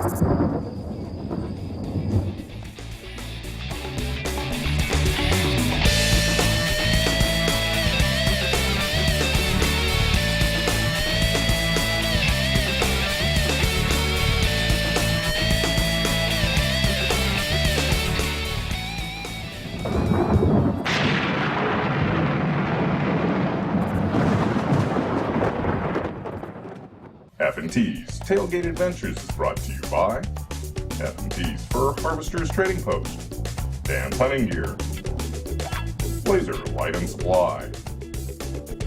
F&T's Tailgate Adventures is brought to you by F&T's Fur Harvesters Trading Post, Dan's Hunting Gear, Blazer Light and Supply,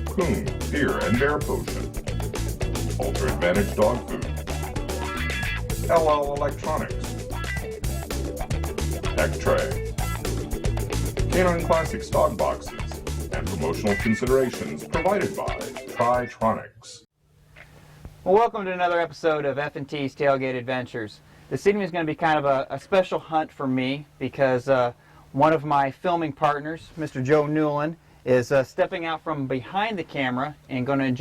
Coon Deer and Bear Potion, Ultra Advantage Dog Food, LL Electronics, Tech Tray, Canine Classics Dog Boxes, and promotional considerations provided by Tritronics. Well, welcome to another episode of F&T's Tailgate Adventures. This evening is going to be kind of a special hunt for me because one of my filming partners, Mr. Joe Newlin, is stepping out from behind the camera and going to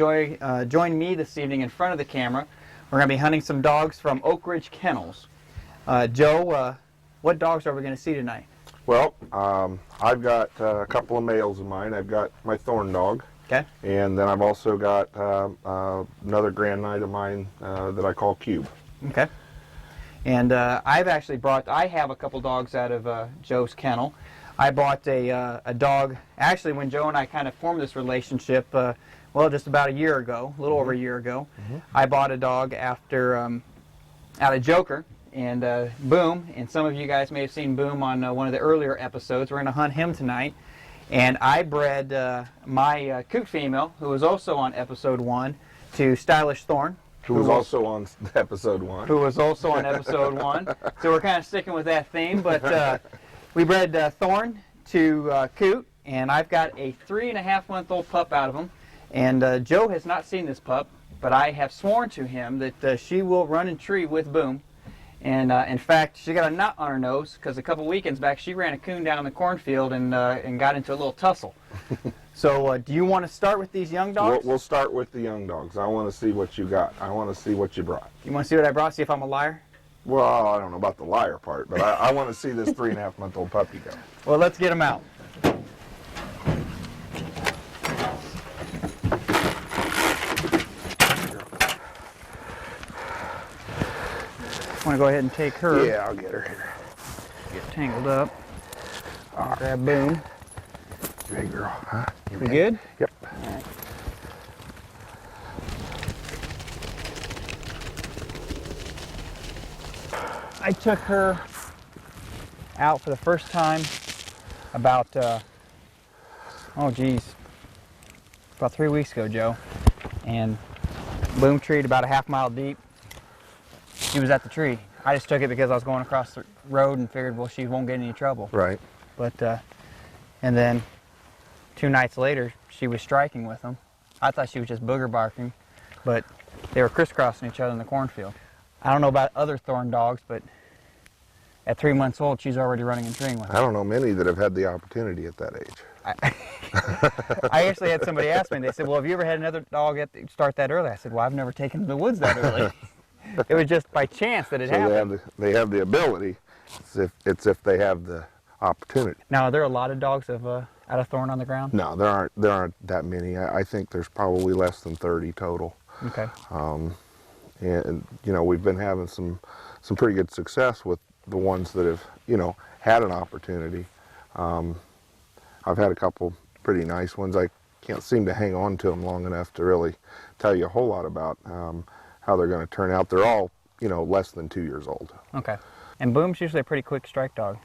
join me this evening in front of the camera. We're going to be hunting some dogs from Oak Ridge Kennels. Joe, what dogs are we going to see tonight? Well, I've got a couple of males of mine. I've got my Thorn dog. Okay. And then I've also got another Grand Night of mine that I call Cube. Okay. And I have a couple dogs out of Joe's kennel. I bought a dog, actually when Joe and I kind of formed this relationship, well, just about a year ago, a little over a year ago. I bought a dog after, out of Joker, and Boom, and some of you guys may have seen Boom on one of the earlier episodes. We're going to hunt him tonight. And I bred my coot female, who was also on episode 1, to Stylish Thorn. Who was also on episode 1. Who was also on episode 1. So we're kind of sticking with that theme. But we bred Thorn to coot, and I've got a 3.5-month-old pup out of him. And Joe has not seen this pup, but I have sworn to him that she will run and tree with Boom. And in fact, she got a knot on her nose because a couple weekends back she ran a coon down the cornfield and got into a little tussle. So do you want to start with these young dogs? We'll start with the young dogs. I want to see what you got. I want to see what you brought. You want to see what I brought? See if I'm a liar? Well, I don't know about the liar part, but I want to see this 3.5-month-old puppy go. Well, let's get him out. I want to go ahead and take her. Yeah, I'll get her here. Get tangled up. Grab Boom. Hey, girl. Huh? You good? Yep. All right. I took her out for the first time about, about 3 weeks ago, Joe. And Boom treed about a half-mile deep. She was at the tree. I just took it because I was going across the road and figured, well, she won't get in any trouble. Right. But, and then 2 nights later, she was striking with them. I thought she was just booger barking, but they were crisscrossing each other in the cornfield. I don't know about other Thorn dogs, but at 3 months old, she's already running and treeing with them. I don't know many that have had the opportunity at that age. I actually had somebody ask me, they said, well, have you ever had another dog start that early? I said, well, I've never taken to the woods that early. It was just by chance that it happened. They have the ability. It's if they have the opportunity. Now, are there a lot of dogs out of Thorn on the ground? No, there aren't that many. I think there's probably less than 30 total. Okay. And you know, we've been having some pretty good success with the ones that have, you know, had an opportunity. I've had a couple pretty nice ones. I can't seem to hang on to them long enough to really tell you a whole lot about how they're going to turn out. They're all, you know, less than 2 years old. Okay. And Boom's usually a pretty quick strike dog.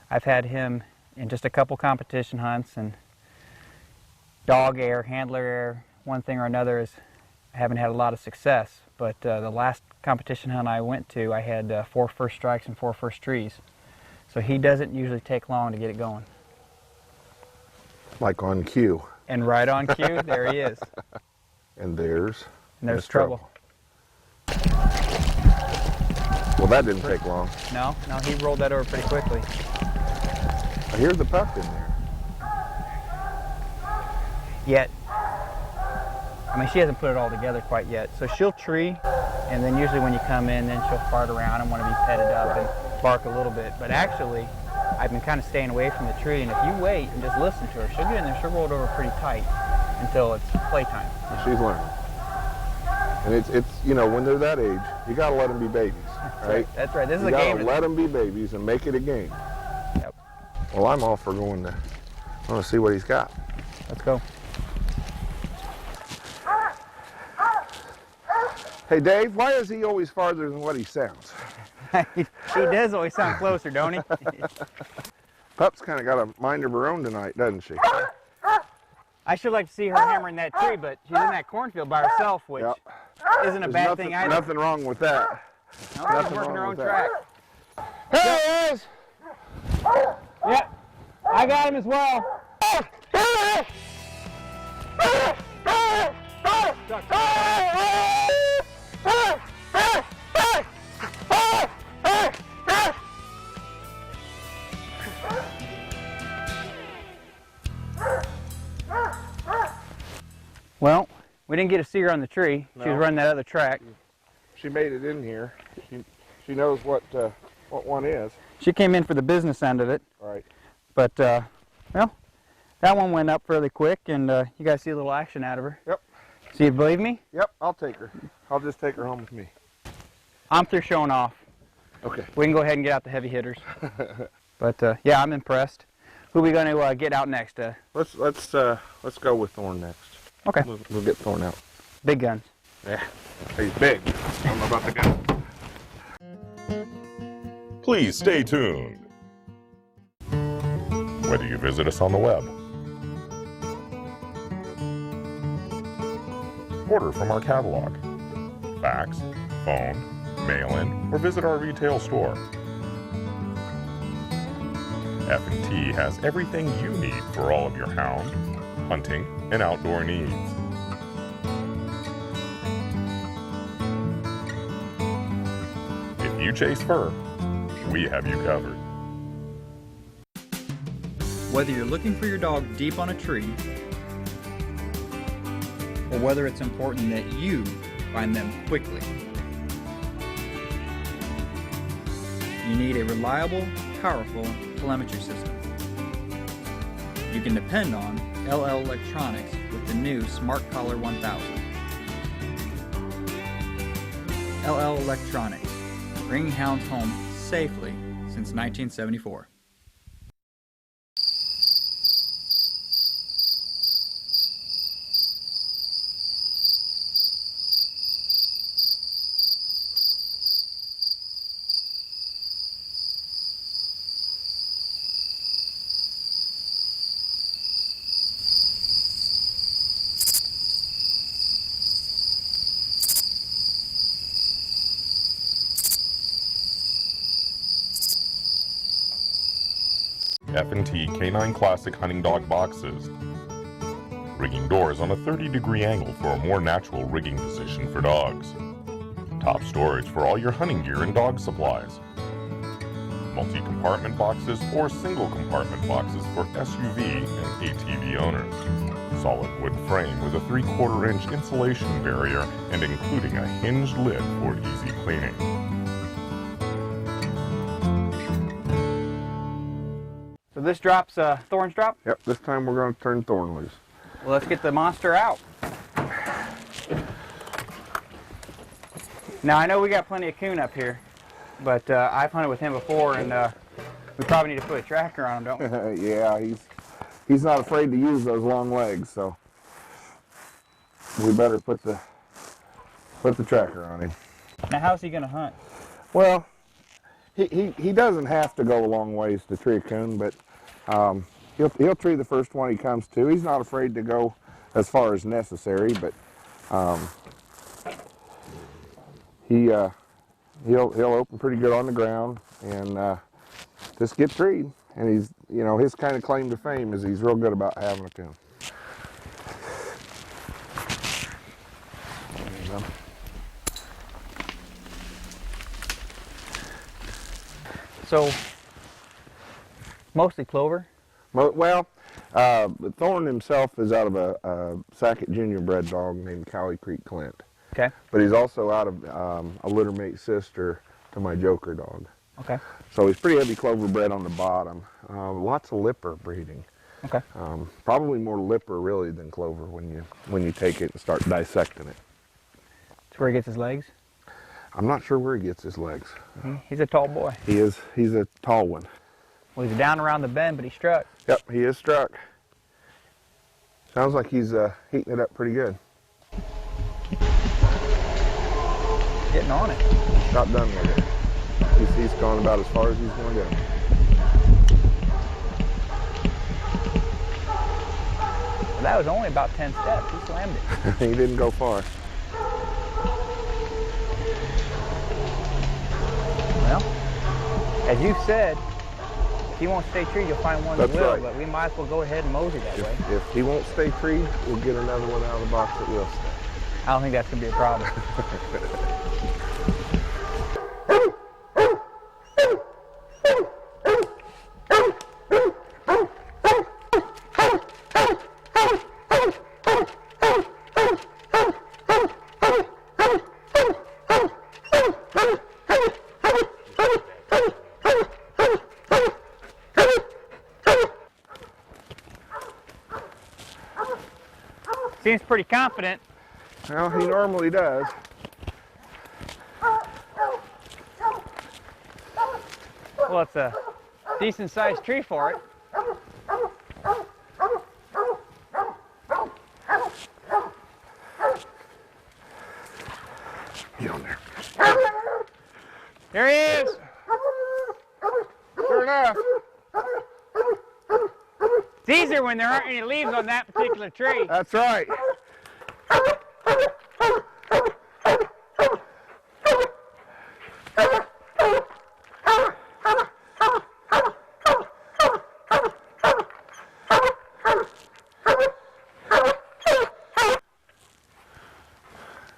I've had him in just a couple competition hunts, and dog error, handler error, one thing or another I haven't had a lot of success. But the last competition hunt I went to, I had 4 first strikes and 4 first trees. So he doesn't usually take long to get it going. Like on cue. And right on cue, there he is. And there's trouble. Well, that didn't take long. No, he rolled that over pretty quickly. I hear the pup in there. Yet, I mean, she hasn't put it all together quite yet. So she'll tree, And then usually when you come in, then she'll fart around and want to be petted up and bark a little bit. But actually, I've been kind of staying away from the tree, and if you wait and just listen to her, she'll get in there, she'll roll it over pretty tight until it's playtime. She's learning. And it's you know, when they're that age, you got to let them be babies, right? That's right. This is a game. You got to let them be babies and make it a game. Yep. Well, I'm all for going to, I want to see what he's got. Let's go. Hey, Dave, why is he always farther than what he sounds? He does always sound closer, don't he? Pup's kind of got a mind of her own tonight, doesn't she? I should like to see her hammering that tree, but she's in that cornfield by herself, which isn't a bad thing either. Nothing wrong with that. No, she's working her own track. Hey, he is! Yep, I got him as well. Well, we didn't get to see her on the tree. No. She was running that other track. She made it in here. She knows what one is. She came in for the business end of it. Right. But, well, that one went up fairly quick, and you guys see a little action out of her. Yep. So you believe me? Yep, I'll take her. I'll just take her home with me. I'm through showing off. Okay. We can go ahead and get out the heavy hitters. But, yeah, I'm impressed. Who are we going to get out next? Let's go with Thorn next. Okay. We'll get Thorn out. Big guns. Yeah, he's big. I don't know about the gun. Please stay tuned. Whether you visit us on the web, order from our catalog, fax, phone, mail-in, or visit our retail store, F&T has everything you need for all of your hound, hunting, and outdoor needs. If you chase fur, we have you covered. Whether you're looking for your dog deep on a tree, or whether it's important that you find them quickly, you need a reliable, powerful telemetry system. You can depend on LL Electronics with the new Smart Collar 1000. LL Electronics, bringing hounds home safely since 1974. F&T K9 Classic Hunting Dog Boxes. Rigging doors on a 30-degree angle for a more natural rigging position for dogs. Top storage for all your hunting gear and dog supplies. Multi-compartment boxes or single-compartment boxes for SUV and ATV owners. Solid wood frame with a 3/4-inch insulation barrier and including a hinged lid for easy cleaning. So this drops Thorn's drop? Yep, this time we're going to turn Thorn loose. Well, let's get the monster out. Now, I know we got plenty of coon up here, but I've hunted with him before, and we probably need to put a tracker on him, don't we? Yeah, he's not afraid to use those long legs, so we better put the tracker on him. Now, how's he going to hunt? Well, he doesn't have to go a long ways to tree a coon, but he'll tree the first one he comes to. He's not afraid to go as far as necessary, but he'll open pretty good on the ground and just get treed. And he's, you know, his kind of claim to fame is he's real good about having a coon. There you go. So, mostly Clover? Well, Thorn himself is out of a Sackett Junior bred dog named Cowley Creek Clint. Okay. But he's also out of a litter mate sister to my Joker dog. Okay. So he's pretty heavy Clover bred on the bottom. Lots of lipper breeding. Okay. Probably more lipper really than Clover when you take it and start dissecting it. That's where he gets his legs? I'm not sure where he gets his legs. He's a tall boy. He is. He's a tall one. Well, he's down around the bend, but he struck. Yep, he is struck. Sounds like he's heating it up pretty good. Getting on it. Not done with it. He's gone about as far as he's going to go. Well, that was only about 10 steps. He slammed it. He didn't go far. Well, as you said, if he won't stay treed, you'll find one that That's will. right. But we might as well go ahead and mosey that way. If he won't stay treed, we'll get another one out of the box that will stay. I don't think that's going to be a problem. Seems pretty confident. Well, he normally does. Well, it's a decent sized tree for it. Get on there. Here he is. Sure enough. It's easier when there aren't any leaves on that particular tree. That's right.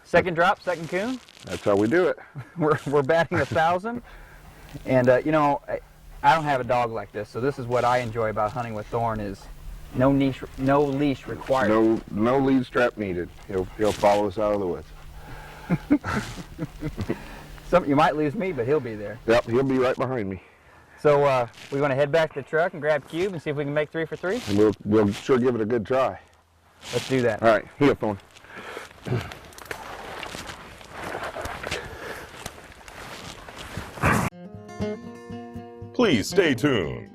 Second drop, second coon. That's how we do it. We're batting 1,000, and you know, I don't have a dog like this, so this is what I enjoy about hunting with Thorn is no leash required. No lead strap needed. He'll follow us out of the woods. You might lose me, but he'll be there. Yep, he'll be right behind me. So we're going to head back to the truck and grab Cube and see if we can make 3 for 3. And we'll sure give it a good try. Let's do that. All right, heel Thorn. Please stay tuned.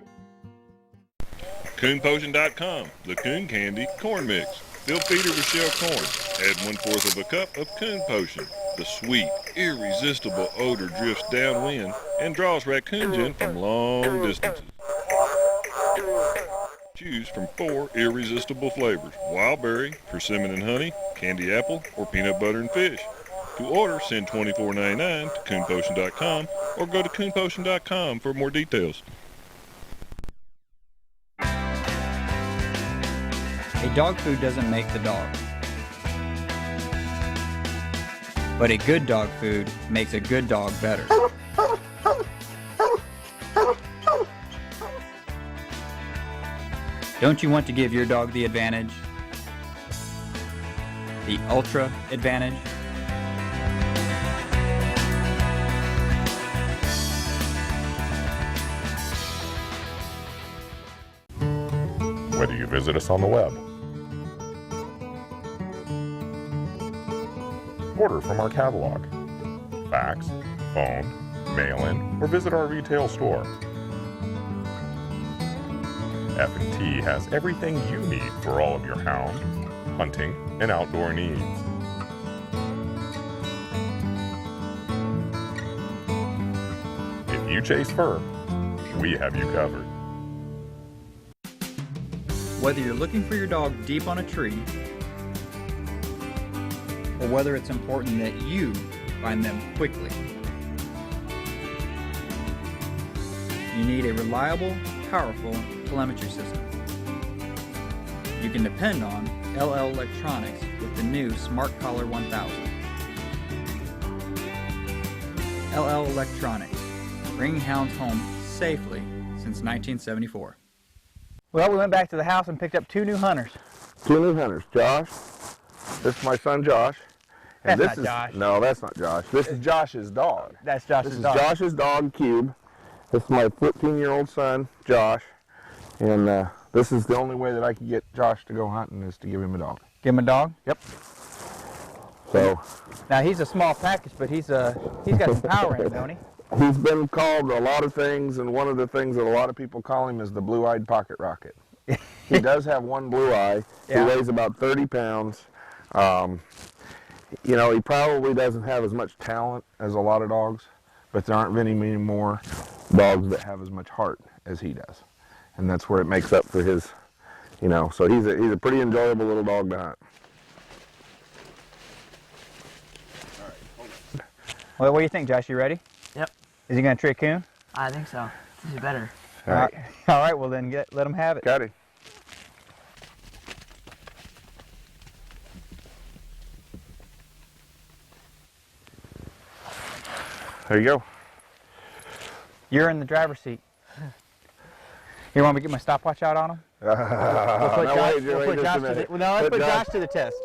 CoonPotion.com, the Coon Candy Corn Mix. Fill feeder with shell corn. Add 1/4 of a cup of Coon Potion. The sweet, irresistible odor drifts downwind and draws raccoons in from long distances. Choose from 4 irresistible flavors: wild berry, persimmon and honey, candy apple, or peanut butter and fish. To order, send $24.99 to CoonPotion.com or go to CoonPotion.com for more details. A dog food doesn't make the dog. But a good dog food makes a good dog better. Don't you want to give your dog the advantage? The ultra advantage? Whether you visit us on the web, order from our catalog, fax, phone, mail-in, or visit our retail store. F&T has everything you need for all of your hound, hunting, and outdoor needs. If you chase fur, we have you covered. Whether you're looking for your dog deep on a tree, or whether it's important that you find them quickly, you need a reliable, powerful telemetry system. You can depend on LL Electronics with the new Smart Collar 1000. LL Electronics, bringing hounds home safely since 1974. Well, we went back to the house and picked up 2 new hunters. 2 new hunters. Josh, this is my son Josh, And That's this not is Josh. no, that's not Josh. This is Josh's dog. That's Josh's This is dog. Josh's dog, Cube. This is my 14-year-old son, Josh. And this is the only way that I can get Josh to go hunting is to give him a dog. Give him a dog? Yep. So Now he's a small package, but he's got some power in him, don't he? he's been called a lot of things, and one of the things that a lot of people call him is the blue-eyed pocket rocket. He does have one blue eye. Yeah. He weighs about 30 pounds. You know, he probably doesn't have as much talent as a lot of dogs, but there aren't many more dogs that have as much heart as he does. And that's where it makes up for his, you know, so he's a pretty enjoyable little dog to hunt. Well, what do you think, Josh? You ready? Yep, Is he going to trick coon? I think so. This is better. All right, All right, well then let him have it. got him. There you go. You're in the driver's seat. You want me to get my stopwatch out on him? Now wait, We'll wait put just Josh a to the, minute. no, let's put Josh- Josh to the test.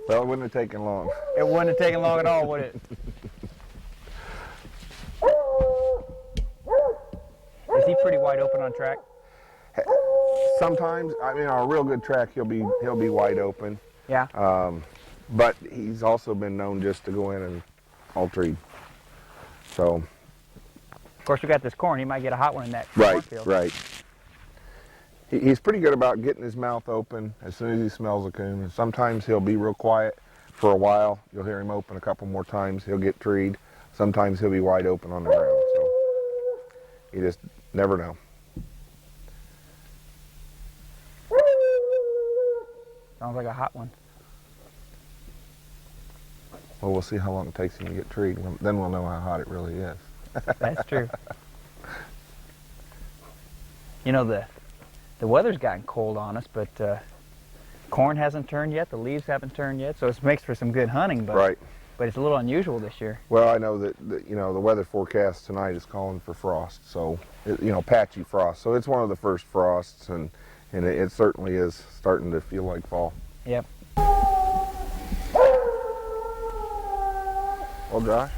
Well, it wouldn't have taken long. It wouldn't have taken long at all, would it? Is he pretty wide open on track? Sometimes, I mean, on a real good track, he'll be wide open. Yeah. But he's also been known just to go in and all treat. So Of course, we got this corn. He might get a hot one in that right, cornfield. right. He's pretty good about getting his mouth open as soon as he smells a coon. And sometimes he'll be real quiet for a while. You'll hear him open a couple more times. He'll get treed. Sometimes he'll be wide open on the ground. So you just never know. Sounds like a hot one. Well, we'll see how long it takes him to get treed. Then we'll know how hot it really is. That's true. You know, the weather's gotten cold on us, but corn hasn't turned yet. The leaves haven't turned yet, so it makes for some good hunting. But Right. But it's a little unusual this year. Well, I know that you know the weather forecast tonight is calling for frost, so you know, patchy frost. So it's one of the first frosts, and it certainly is starting to feel like fall. Yep. Well, Josh,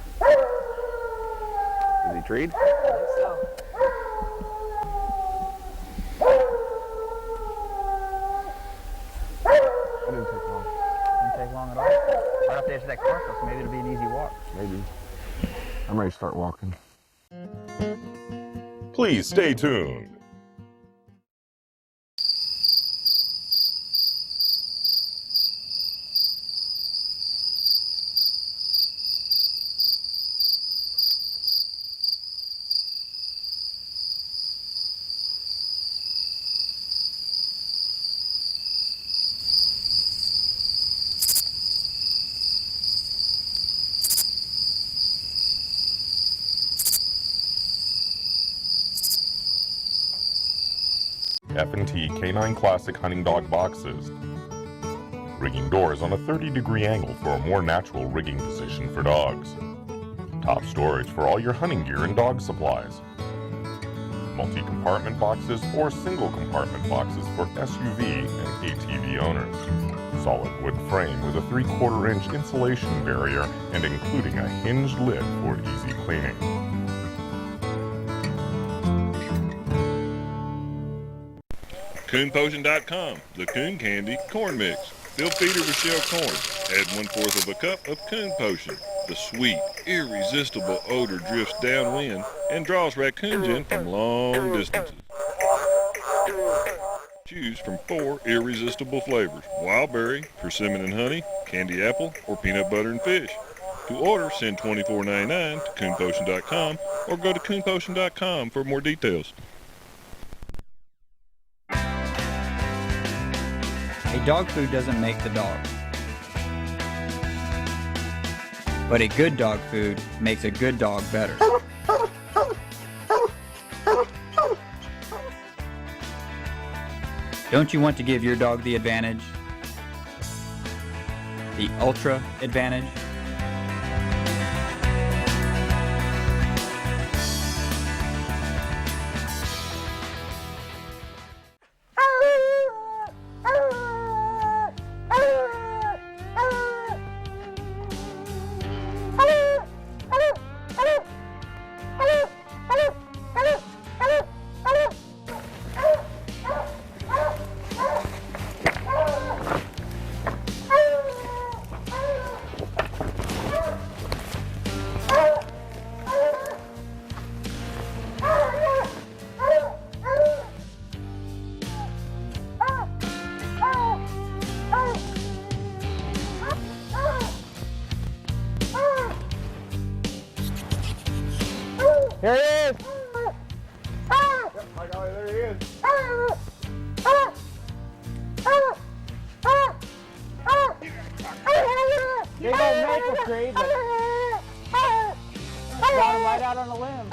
is he treed? I think so. That didn't take long. Didn't take long at all. Right up there to that cornfield, so maybe it'll be an easy walk. Maybe. I'm ready to start walking. Please stay tuned. F&T Canine Classic Hunting Dog Boxes. Rigging doors on a 30-degree angle for a more natural rigging position for dogs. Top storage for all your hunting gear and dog supplies. Multi-compartment boxes or single-compartment boxes for SUV and ATV owners. Solid wood frame with a 3/4-inch insulation barrier and including a hinged lid for easy cleaning. CoonPotion.com, the Coon Candy Corn Mix. Fill feeder with shell corn. Add 1/4 of a cup of Coon Potion. The sweet, irresistible odor drifts downwind and draws raccoons in from long distances. Choose from 4 irresistible flavors: wild berry, persimmon and honey, candy apple, or peanut butter and fish. To order, send $24.99 to CoonPotion.com or go to CoonPotion.com for more details. A dog food doesn't make the dog. But a good dog food makes a good dog better. Don't you want to give your dog the advantage? The ultra advantage? Here he is! Yep, my golly, there he is. He doesn't make a tree, but got him right out on the limb.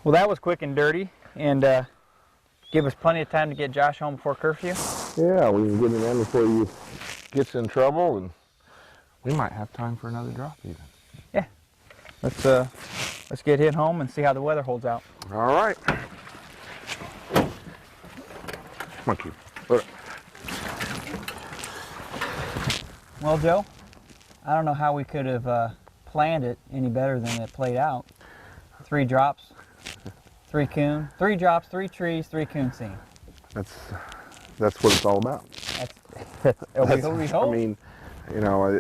Well, that was quick and dirty, and give us plenty of time to get Josh home before curfew. Yeah, we can get him in before he gets in trouble, and we might have time for another drop even. Yeah. Let's get him home and see how the weather holds out. All right. Come on, Q. Put it. Well, Joe, I don't know how we could have planned it any better than it played out. 3 drops, 3 coon, 3 drops, 3 trees, 3 coon seen. That's what it's all about. We hope. I mean, you know,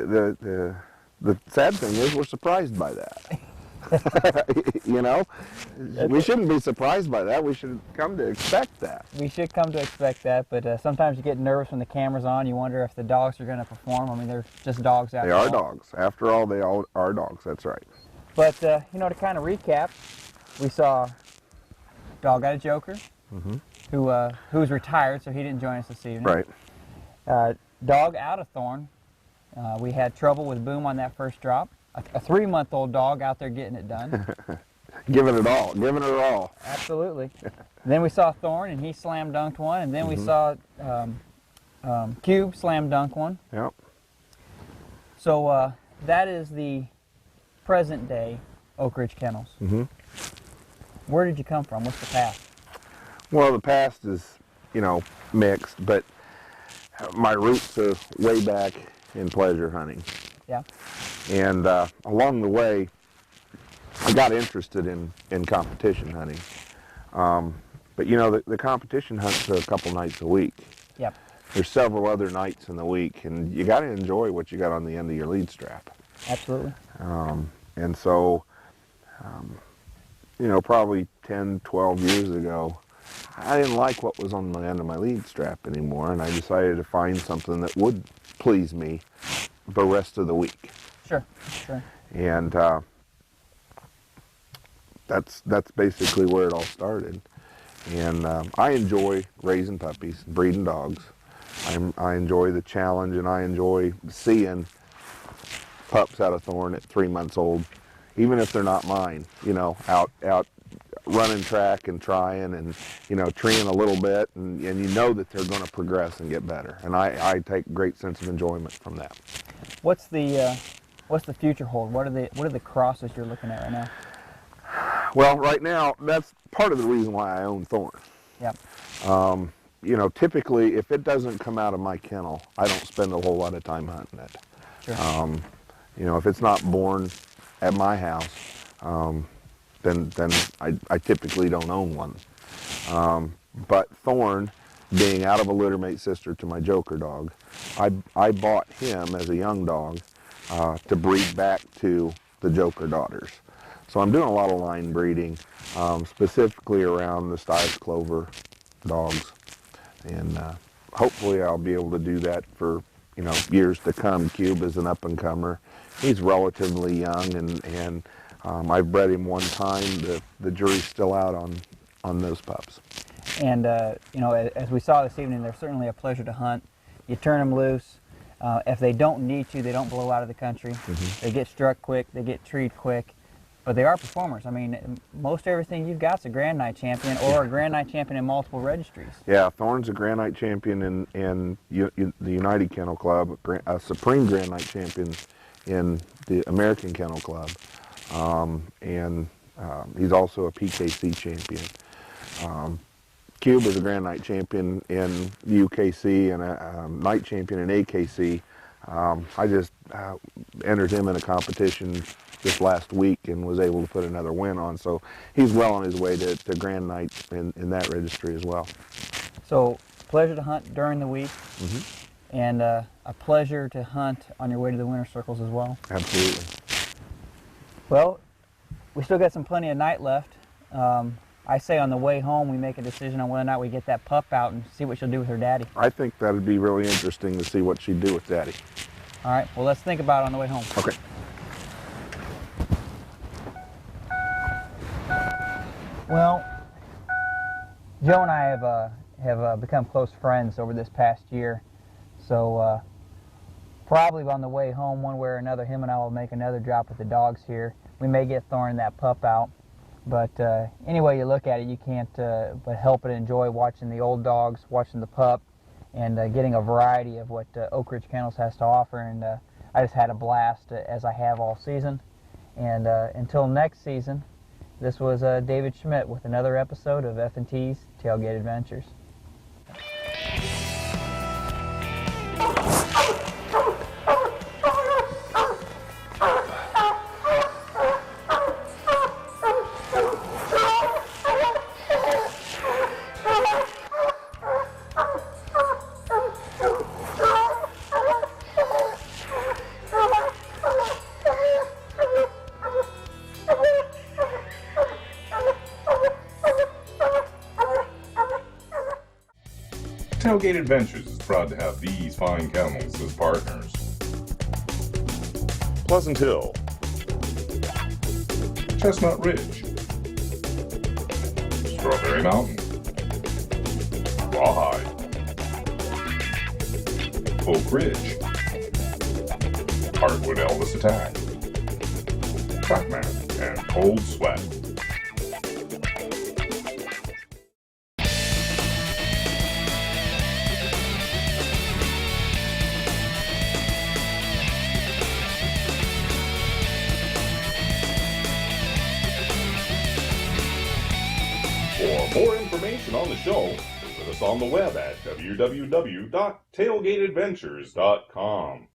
the sad thing is we're surprised by that. You know, we shouldn't be surprised by that. We should come to expect that. We should come to expect that, but sometimes you get nervous when the camera's on. You wonder if the dogs are going to perform. I mean, they're just dogs after all. They are dogs. After all, they all are dogs. That's right. But, you know, to kind of recap, we saw dog out of Joker, who's retired, so he didn't join us this evening. Right. Dog out of Thorn. We had trouble with Boom on that first drop. A 3-month-old dog out there getting it done. Giving it all. Giving it all. Absolutely. Then we saw Thorn, and he slam dunked one, and then we saw Cube slam dunk one. Yep. So that is the present day Oak Ridge Kennels. Where did you come from? What's the past? Well, the past is, you know, mixed, but my roots are way back in pleasure hunting. Yeah. And along the way, I got interested in competition hunting. But you know, the competition hunts are a couple nights a week. Yep. There's several other nights in the week, and you got to enjoy what you got on the end of your lead strap. Absolutely. And so, you know, probably 10, 12 years ago, I didn't like what was on the end of my lead strap anymore, and I decided to find something that would please me the rest of the week. Sure. And that's basically where it all started. And I enjoy raising puppies, breeding dogs. I enjoy the challenge, and I enjoy seeing pups out of Thorn at 3 months old, even if they're not mine, you know, out running track and trying and, you know, treeing a little bit, and you know that they're going to progress and get better. And I take great sense of enjoyment from that. What's the future hold? What are the crosses you're looking at right now? Well, right now, that's part of the reason why I own Thorn. Yep. You know, typically, if it doesn't come out of my kennel, I don't spend a whole lot of time hunting it. Sure. You know, if it's not born at my house, then I typically don't own one. But Thorn, being out of a littermate sister to my Joker dog, I bought him as a young dog to breed back to the Joker daughters. So I'm doing a lot of line breeding, specifically around the Styles Clover dogs. And hopefully I'll be able to do that for, you know, years to come. Cube is an up-and-comer. He's relatively young, and I've bred him one time. The jury's still out on those pups. And you know, as we saw this evening, they're certainly a pleasure to hunt. You turn them loose. If they don't need to, they don't blow out of the country. They get struck quick, they get treed quick, but they are performers. I mean, most everything you've got is a Grand Night champion or a Grand Night champion in multiple registries. Yeah, Thorn's a Grand Night champion in the United Kennel Club, a Supreme Grand Night champion in the American Kennel Club, and he's also a PKC champion. Cube was a Grand Night champion in UKC and a night champion in AKC. I just entered him in a competition this last week and was able to put another win on. So he's well on his way to Grand Night in that registry as well. So pleasure to hunt during the week, and a pleasure to hunt on your way to the winter circles as well. Absolutely. Well, we still got plenty of night left. I say on the way home we make a decision on whether or not we get that pup out and see what she'll do with her daddy. I think that would be really interesting to see what she'd do with Daddy. All right, well, let's think about it on the way home. Okay. Well, Joe and I have become close friends over this past year, so probably on the way home, one way or another, him and I will make another drop with the dogs here. We may get Thorn that pup out, but any way you look at it, you can't but help but enjoy watching the old dogs, watching the pup, and getting a variety of what Oak Ridge Kennels has to offer. And I just had a blast, as I have all season. And until next season, this was David Schmidt with another episode of F&T's Tailgate Adventures. Tailgate Adventures is proud to have these fine kennels as partners: Pleasant Hill, Chestnut Ridge, Strawberry Mountain, Rawhide, Oak Ridge, Hardwood Elvis Attack, Trackman, and Cold Sweat. For more information on the show, visit us on the web at www.tailgateadventures.com.